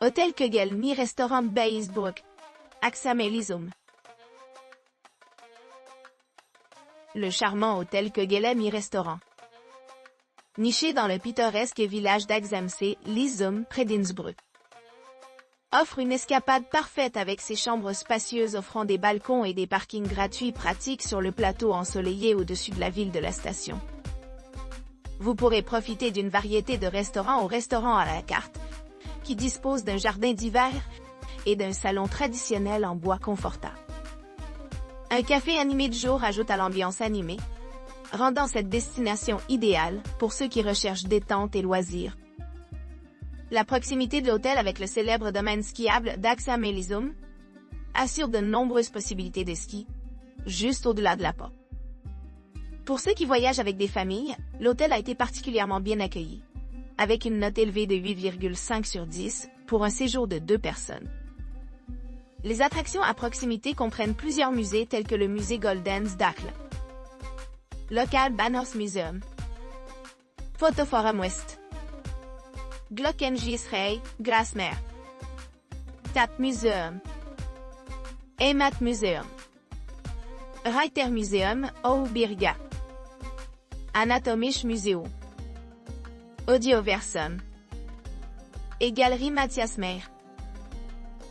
Hôtel Kögelmi Restaurant bei Innsbruck. Axamelisum. Le charmant hôtel Kögelmi Restaurant. Niché dans le pittoresque village d'Axamsee, Lisum, près d'Innsbruck. Offre une escapade parfaite avec ses chambres spacieuses offrant des balcons et des parkings gratuits pratiques sur le plateau ensoleillé au-dessus de la ville de la station. Vous pourrez profiter d'une variété de restaurants au restaurant à la carte, qui dispose d'un jardin d'hiver et d'un salon traditionnel en bois confortable. Un café animé de jour ajoute à l'ambiance animée, rendant cette destination idéale pour ceux qui recherchent détente et loisirs. La proximité de l'hôtel avec le célèbre domaine skiable d'Axamelisum assure de nombreuses possibilités de ski, juste au-delà de la porte. Pour ceux qui voyagent avec des familles, l'hôtel a été particulièrement bien accueilli, avec une note élevée de 8,5 sur 10 pour un séjour de 2 personnes. Les attractions à proximité comprennent plusieurs musées tels que le musée Goldens Dachle, Local Banners Museum, Fotoforum West, Glockengiesrei, Grasmeer, Tap Museum, Heimat Museum, Reiter Museum, Birga, Anatomisch Museum, Audioversum et Galerie Matthias Meyer.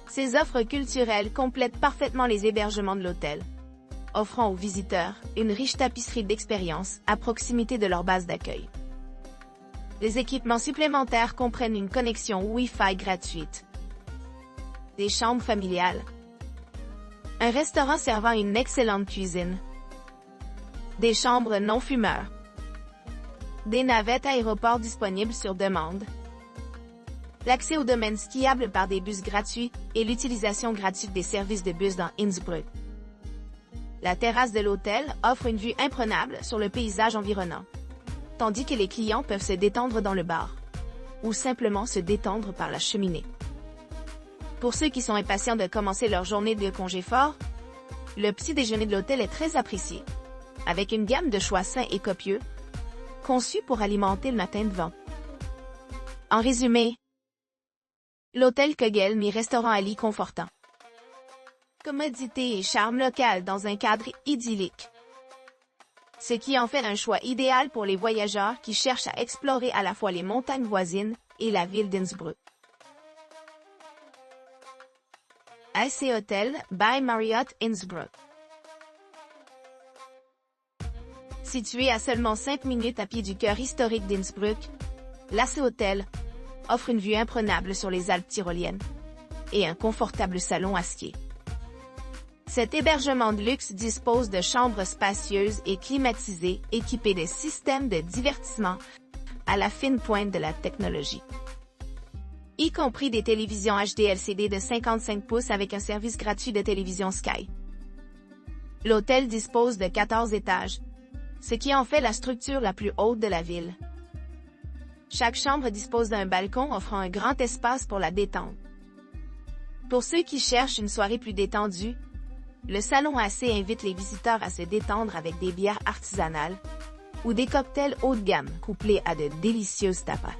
Ces offres culturelles complètent parfaitement les hébergements de l'hôtel, offrant aux visiteurs une riche tapisserie d'expériences à proximité de leur base d'accueil. Les équipements supplémentaires comprennent une connexion Wi-Fi gratuite, des chambres familiales, un restaurant servant une excellente cuisine, des chambres non-fumeurs, des navettes aéroports disponibles sur demande, l'accès au domaine skiable par des bus gratuits et l'utilisation gratuite des services de bus dans Innsbruck. La terrasse de l'hôtel offre une vue imprenable sur le paysage environnant, tandis que les clients peuvent se détendre dans le bar, ou simplement se détendre par la cheminée. Pour ceux qui sont impatients de commencer leur journée de congé fort, le petit déjeuner de l'hôtel est très apprécié, avec une gamme de choix sains et copieux, conçus pour alimenter le matin de vent. En résumé, l'hôtel Kögelmi Restaurant à lit confortant. Commodité et charme local dans un cadre idyllique. Ce qui en fait un choix idéal pour les voyageurs qui cherchent à explorer à la fois les montagnes voisines et la ville d'Innsbruck. AC Hotel by Marriott Innsbruck. Situé à seulement 5 minutes à pied du cœur historique d'Innsbruck, l'AC Hotel offre une vue imprenable sur les Alpes tyroliennes et un confortable salon à skier. Cet hébergement de luxe dispose de chambres spacieuses et climatisées équipées de systèmes de divertissement à la fine pointe de la technologie, y compris des télévisions HD LCD de 55 pouces avec un service gratuit de télévision Sky. L'hôtel dispose de 14 étages, ce qui en fait la structure la plus haute de la ville. Chaque chambre dispose d'un balcon offrant un grand espace pour la détente. Pour ceux qui cherchent une soirée plus détendue, le salon AC invite les visiteurs à se détendre avec des bières artisanales ou des cocktails haut de gamme couplés à de délicieuses tapas.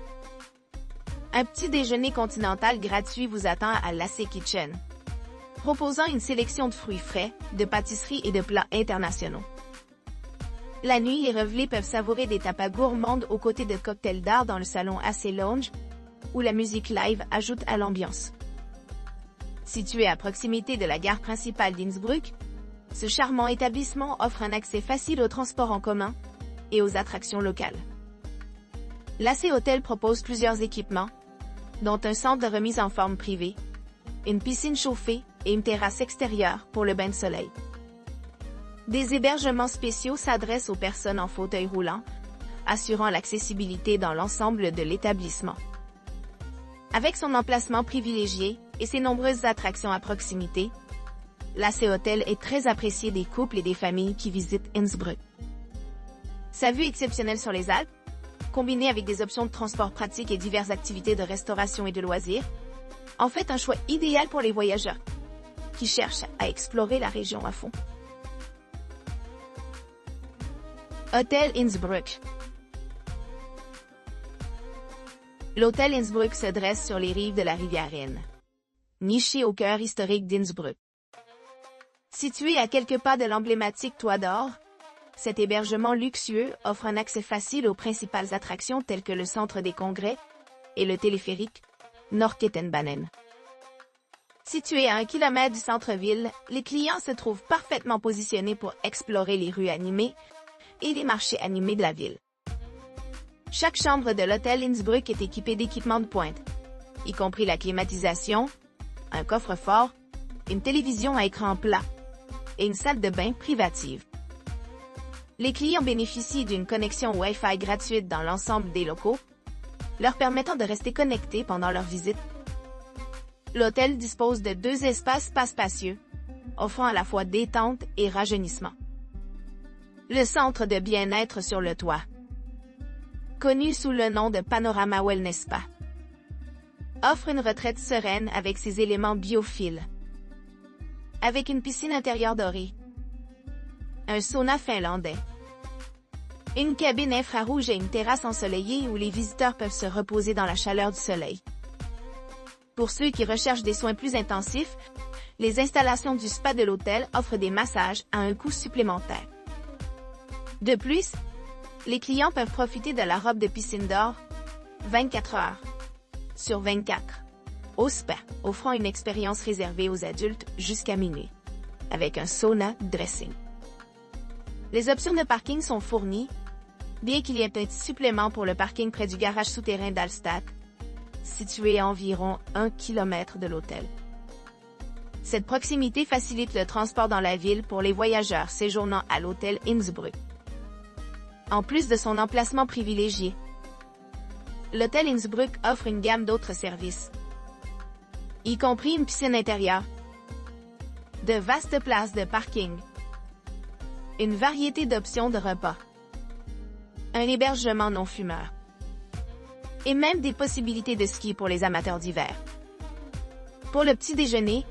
Un petit déjeuner continental gratuit vous attend à l'AC Kitchen, proposant une sélection de fruits frais, de pâtisseries et de plats internationaux. La nuit, les revelés peuvent savourer des tapas gourmandes aux côtés de cocktails d'art dans le salon AC Lounge, où la musique live ajoute à l'ambiance. Situé à proximité de la gare principale d'Innsbruck, ce charmant établissement offre un accès facile aux transports en commun et aux attractions locales. L'AC Hotel propose plusieurs équipements, dont un centre de remise en forme privé, une piscine chauffée et une terrasse extérieure pour le bain de soleil. Des hébergements spéciaux s'adressent aux personnes en fauteuil roulant, assurant l'accessibilité dans l'ensemble de l'établissement. Avec son emplacement privilégié et ses nombreuses attractions à proximité, l'AC Hotel est très apprécié des couples et des familles qui visitent Innsbruck. Sa vue exceptionnelle sur les Alpes, combinée avec des options de transport pratiques et diverses activités de restauration et de loisirs, en fait un choix idéal pour les voyageurs qui cherchent à explorer la région à fond. Hôtel Innsbruck. L'hôtel Innsbruck se dresse sur les rives de la rivière Inn, niché au cœur historique d'Innsbruck. Situé à quelques pas de l'emblématique Toit d'Or, cet hébergement luxueux offre un accès facile aux principales attractions telles que le centre des congrès et le téléphérique Norrkettenbahnen. Situé à 1 km du centre-ville, les clients se trouvent parfaitement positionnés pour explorer les rues animées et les marchés animés de la ville. Chaque chambre de l'hôtel Innsbruck est équipée d'équipements de pointe, y compris la climatisation, un coffre-fort, une télévision à écran plat et une salle de bain privative. Les clients bénéficient d'une connexion Wi-Fi gratuite dans l'ensemble des locaux, leur permettant de rester connectés pendant leur visite. L'hôtel dispose de 2 espaces spacieux, offrant à la fois détente et rajeunissement. Le centre de bien-être sur le toit, connu sous le nom de Panorama Wellness Spa, offre une retraite sereine avec ses éléments biophiles. Avec une piscine intérieure dorée, un sauna finlandais, une cabine infrarouge et une terrasse ensoleillée où les visiteurs peuvent se reposer dans la chaleur du soleil. Pour ceux qui recherchent des soins plus intensifs, les installations du spa de l'hôtel offrent des massages à un coût supplémentaire. De plus, les clients peuvent profiter de la robe de piscine d'or 24 heures sur 24 au spa, offrant une expérience réservée aux adultes jusqu'à minuit, avec un sauna dressing. Les options de parking sont fournies, bien qu'il y ait un petit supplément pour le parking près du garage souterrain d'Alstadt, situé à environ 1 km de l'hôtel. Cette proximité facilite le transport dans la ville pour les voyageurs séjournant à l'hôtel Innsbruck. En plus de son emplacement privilégié, l'hôtel Innsbruck offre une gamme d'autres services, y compris une piscine intérieure, de vastes places de parking, une variété d'options de repas, un hébergement non fumeur, et même des possibilités de ski pour les amateurs d'hiver. Pour le petit déjeuner,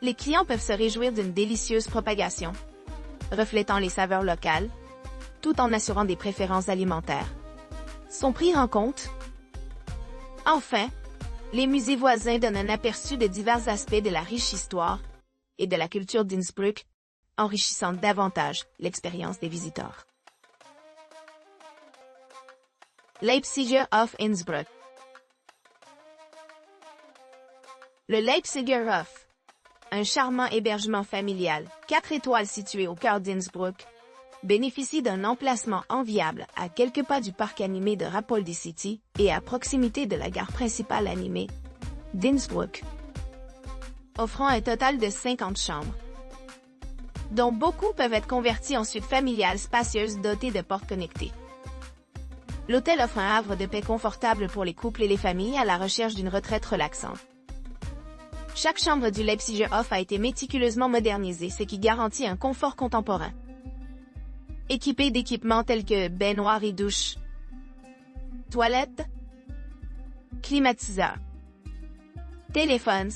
les clients peuvent se réjouir d'une délicieuse propagation, reflétant les saveurs locales, tout en assurant des préférences alimentaires. Son prix rend compte. Enfin, les musées voisins donnent un aperçu de divers aspects de la riche histoire et de la culture d'Innsbruck, enrichissant davantage l'expérience des visiteurs. Leipziger Hof Innsbruck. Le Leipziger Hof, un charmant hébergement familial, 4 étoiles situé au cœur d'Innsbruck, bénéficie d'un emplacement enviable à quelques pas du parc animé de Rapoldi City et à proximité de la gare principale animée d'Innsbruck, offrant un total de 50 chambres, dont beaucoup peuvent être converties en suites familiales spacieuses dotées de portes connectées. L'hôtel offre un havre de paix confortable pour les couples et les familles à la recherche d'une retraite relaxante. Chaque chambre du Leipziger Hof a été méticuleusement modernisée, ce qui garantit un confort contemporain. Équipé d'équipements tels que baignoire et douche, toilettes, climatiseur, téléphones,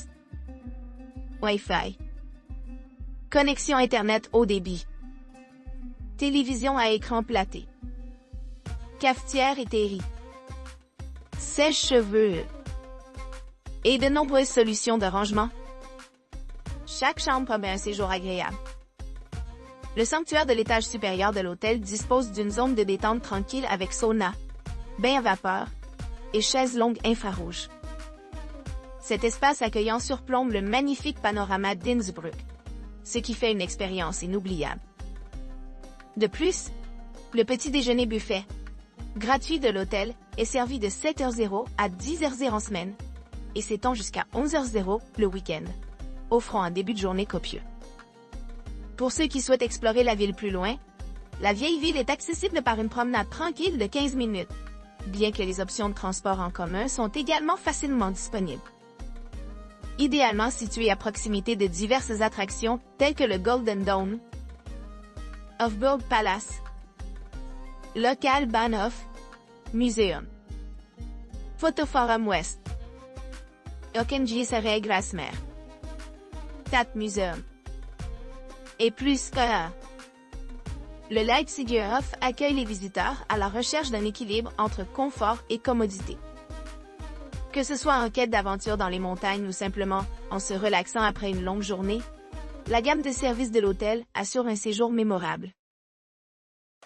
Wi-Fi, connexion Internet haut débit, télévision à écran platé, cafetière et terri, sèche-cheveux et de nombreuses solutions de rangement. Chaque chambre promet un séjour agréable. Le sanctuaire de l'étage supérieur de l'hôtel dispose d'une zone de détente tranquille avec sauna, bain à vapeur et chaises longues infrarouges. Cet espace accueillant surplombe le magnifique panorama d'Innsbruck, ce qui fait une expérience inoubliable. De plus, le petit déjeuner buffet, gratuit de l'hôtel, est servi de 7h00 à 10h00 en semaine et s'étend jusqu'à 11h00 le week-end, offrant un début de journée copieux. Pour ceux qui souhaitent explorer la ville plus loin, la vieille ville est accessible par une promenade tranquille de 15 minutes, bien que les options de transport en commun sont également facilement disponibles. Idéalement situé à proximité de diverses attractions telles que le Golden Dome, Hofburg Palace, Local Bahnhof, Museum, Fotoforum West, Ökengießerei Grasmeer, Stadtmuseum, et plus que. Le Leipziger Hof accueille les visiteurs à la recherche d'un équilibre entre confort et commodité. Que ce soit en quête d'aventure dans les montagnes ou simplement en se relaxant après une longue journée, la gamme de services de l'hôtel assure un séjour mémorable.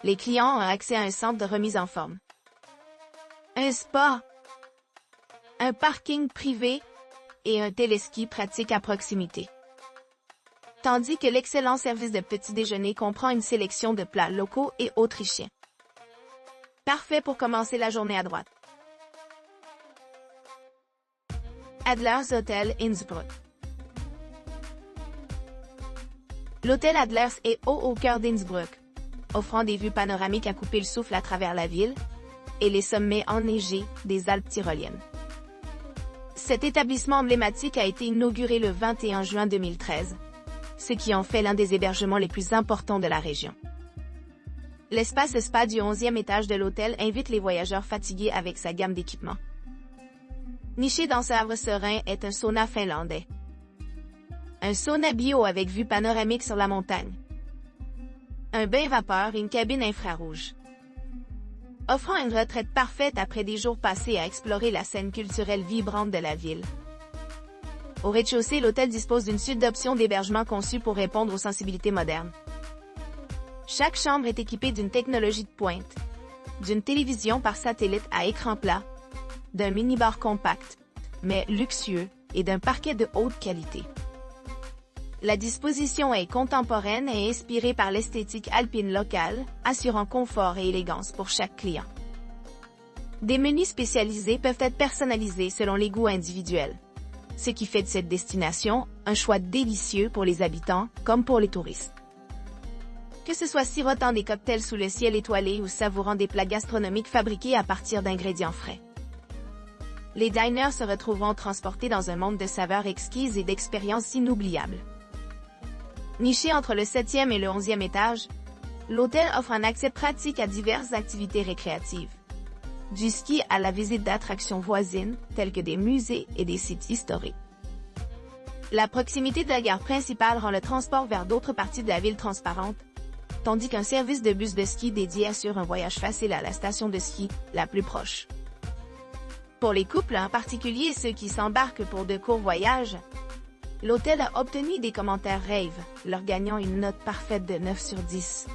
Les clients ont accès à un centre de remise en forme, un spa, un parking privé et un téléski pratique à proximité. Tandis que l'excellent service de petit déjeuner comprend une sélection de plats locaux et autrichiens. Parfait pour commencer la journée à droite. Adler's Hotel Innsbruck. L'hôtel Adler's est au cœur d'Innsbruck, offrant des vues panoramiques à couper le souffle à travers la ville et les sommets enneigés des Alpes tyroliennes. Cet établissement emblématique a été inauguré le 21 juin 2013, ce qui en fait l'un des hébergements les plus importants de la région. L'espace spa du 11e étage de l'hôtel invite les voyageurs fatigués avec sa gamme d'équipements. Niché dans ce havre serein est un sauna finlandais. Un sauna bio avec vue panoramique sur la montagne. Un bain vapeur et une cabine infrarouge. Offrant une retraite parfaite après des jours passés à explorer la scène culturelle vibrante de la ville. Au rez-de-chaussée, l'hôtel dispose d'une suite d'options d'hébergement conçues pour répondre aux sensibilités modernes. Chaque chambre est équipée d'une technologie de pointe, d'une télévision par satellite à écran plat, d'un minibar compact, mais luxueux, et d'un parquet de haute qualité. La disposition est contemporaine et inspirée par l'esthétique alpine locale, assurant confort et élégance pour chaque client. Des menus spécialisés peuvent être personnalisés selon les goûts individuels, ce qui fait de cette destination un choix délicieux pour les habitants comme pour les touristes. Que ce soit sirotant des cocktails sous le ciel étoilé ou savourant des plats gastronomiques fabriqués à partir d'ingrédients frais. Les diners se retrouveront transportés dans un monde de saveurs exquises et d'expériences inoubliables. Niché entre le 7e et le 11e étage, l'hôtel offre un accès pratique à diverses activités récréatives. Du ski à la visite d'attractions voisines, telles que des musées et des sites historiques. La proximité de la gare principale rend le transport vers d'autres parties de la ville transparente, tandis qu'un service de bus de ski dédié assure un voyage facile à la station de ski la plus proche. Pour les couples, en particulier ceux qui s'embarquent pour de courts voyages, l'hôtel a obtenu des commentaires rave, leur gagnant une note parfaite de 9 sur 10.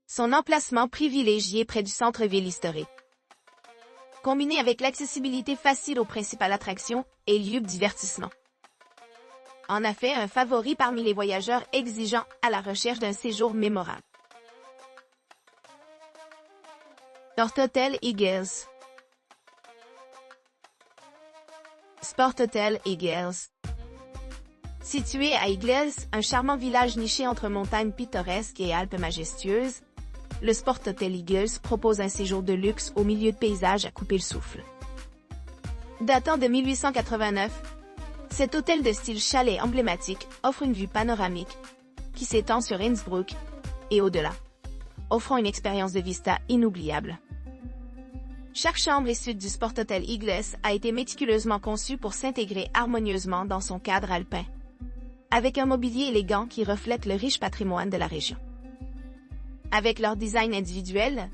Son emplacement privilégié près du centre-ville historique, combiné avec l'accessibilité facile aux principales attractions et lieux de divertissement, en a fait un favori parmi les voyageurs exigeants à la recherche d'un séjour mémorable. Sporthotel Eagles. Sporthotel Eagles. Situé à Eagles, un charmant village niché entre montagnes pittoresques et Alpes majestueuses, le Sporthotel Eagles propose un séjour de luxe au milieu de paysages à couper le souffle. Datant de 1889, cet hôtel de style chalet emblématique offre une vue panoramique qui s'étend sur Innsbruck et au-delà, offrant une expérience de vista inoubliable. Chaque chambre et suite du Sporthotel Eagles a été méticuleusement conçue pour s'intégrer harmonieusement dans son cadre alpin, avec un mobilier élégant qui reflète le riche patrimoine de la région. Avec leur design individuel,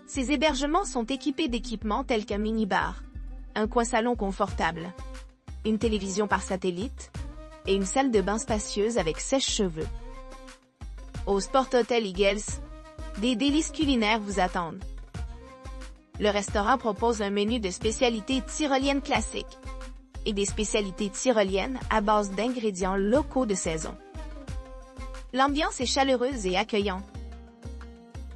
ces hébergements sont équipés d'équipements tels qu'un mini-bar, un coin-salon confortable, une télévision par satellite et une salle de bain spacieuse avec sèche-cheveux. Au Sporthotel Eagles, des délices culinaires vous attendent. Le restaurant propose un menu de spécialités tyroliennes classiques et des spécialités tyroliennes à base d'ingrédients locaux de saison. L'ambiance est chaleureuse et accueillante,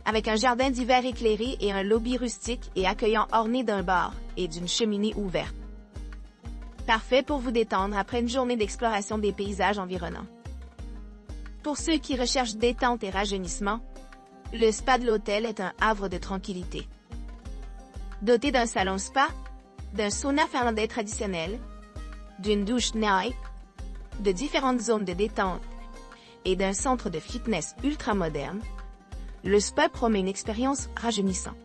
avec un jardin d'hiver éclairé et un lobby rustique et accueillant orné d'un bar et d'une cheminée ouverte. Parfait pour vous détendre après une journée d'exploration des paysages environnants. Pour ceux qui recherchent détente et rajeunissement, le spa de l'hôtel est un havre de tranquillité. Doté d'un salon spa, d'un sauna finlandais traditionnel, d'une douche Nike, de différentes zones de détente et d'un centre de fitness ultra moderne, le spa promet une expérience rajeunissante.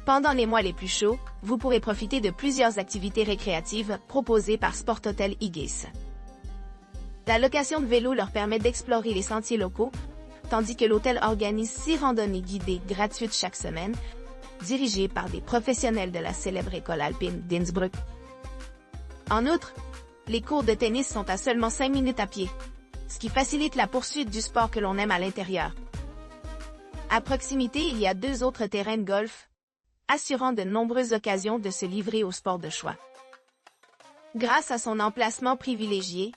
Pendant les mois les plus chauds, vous pourrez profiter de plusieurs activités récréatives proposées par Sporthotel Eagles. La location de vélos leur permet d'explorer les sentiers locaux, tandis que l'hôtel organise 6 randonnées guidées gratuites chaque semaine, dirigé par des professionnels de la célèbre école alpine d'Innsbruck. En outre, les cours de tennis sont à seulement 5 minutes à pied, ce qui facilite la poursuite du sport que l'on aime à l'intérieur. À proximité, il y a 2 autres terrains de golf, assurant de nombreuses occasions de se livrer au sport de choix. Grâce à son emplacement privilégié,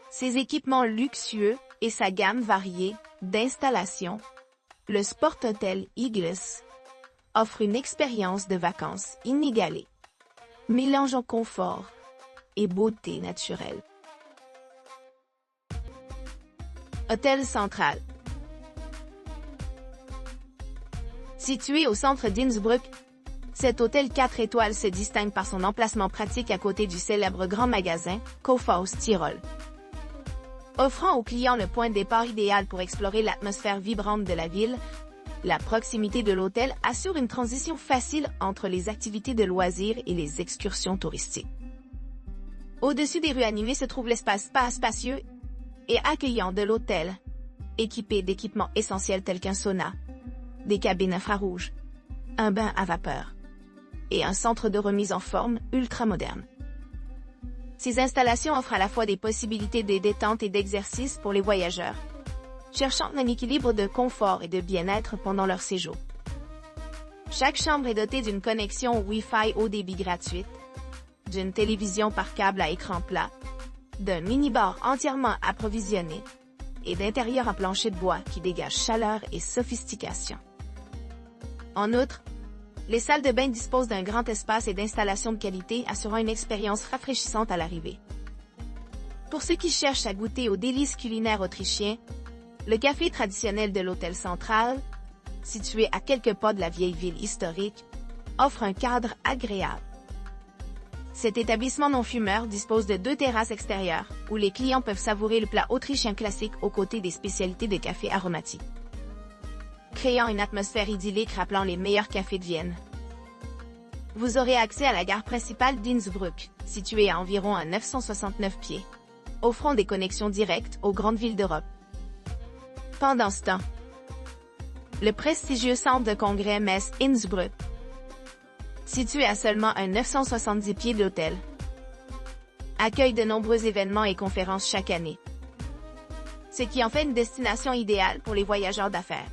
ses équipements luxueux et sa gamme variée d'installations, le Sport Hotel Eagles offre une expérience de vacances inégalée, mélangeant confort et beauté naturelle. Hôtel Central. Situé au centre d'Innsbruck, cet hôtel 4 étoiles se distingue par son emplacement pratique à côté du célèbre grand magasin Kaufhaus Tirol. Offrant aux clients le point de départ idéal pour explorer l'atmosphère vibrante de la ville, la proximité de l'hôtel assure une transition facile entre les activités de loisirs et les excursions touristiques. Au-dessus des rues animées se trouve l'espace spacieux et accueillant de l'hôtel, équipé d'équipements essentiels tels qu'un sauna, des cabines infrarouges, un bain à vapeur et un centre de remise en forme ultra moderne. Ces installations offrent à la fois des possibilités de détente et d'exercice pour les voyageurs, cherchant un équilibre de confort et de bien-être pendant leur séjour. Chaque chambre est dotée d'une connexion Wi-Fi haut débit gratuite, d'une télévision par câble à écran plat, d'un mini-bar entièrement approvisionné et d'intérieur à plancher de bois qui dégage chaleur et sophistication. En outre, les salles de bain disposent d'un grand espace et d'installations de qualité assurant une expérience rafraîchissante à l'arrivée. Pour ceux qui cherchent à goûter aux délices culinaires autrichiens, le café traditionnel de l'Hôtel Central, situé à quelques pas de la vieille ville historique, offre un cadre agréable. Cet établissement non-fumeur dispose de 2 terrasses extérieures, où les clients peuvent savourer le plat autrichien classique aux côtés des spécialités de café aromatiques, créant une atmosphère idyllique rappelant les meilleurs cafés de Vienne. Vous aurez accès à la gare principale d'Innsbruck, située à environ 969 pieds, offrant des connexions directes aux grandes villes d'Europe. Pendant ce temps, le prestigieux centre de congrès Messe Innsbruck, situé à seulement 970 pieds de l'hôtel, accueille de nombreux événements et conférences chaque année, ce qui en fait une destination idéale pour les voyageurs d'affaires.